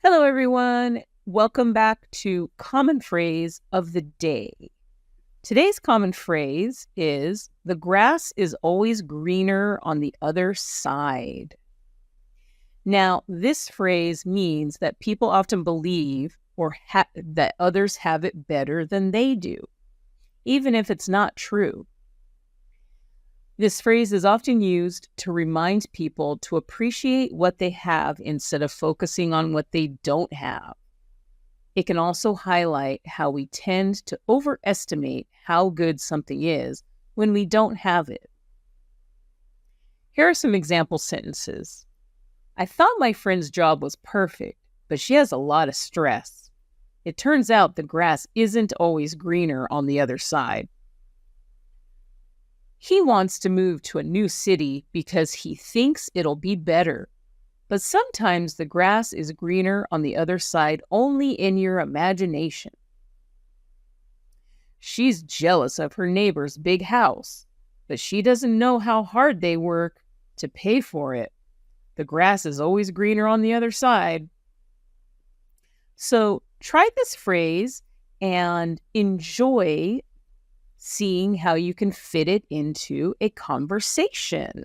Hello, everyone. Welcome back to Common Phrase of the Day. Today's common phrase is the grass is always greener on the other side. Now, this phrase means that people often believe that others have it better than they do, even if it's not true. This phrase is often used to remind people to appreciate what they have instead of focusing on what they don't have. It can also highlight how we tend to overestimate how good something is when we don't have it. Here are some example sentences. I thought my friend's job was perfect, but she has a lot of stress. It turns out the grass isn't always greener on the other side. He wants to move to a new city because he thinks it'll be better. But sometimes the grass is greener on the other side only in your imagination. She's jealous of her neighbor's big house, but she doesn't know how hard they work to pay for it. The grass is always greener on the other side. So try this phrase and enjoy seeing how you can fit it into a conversation.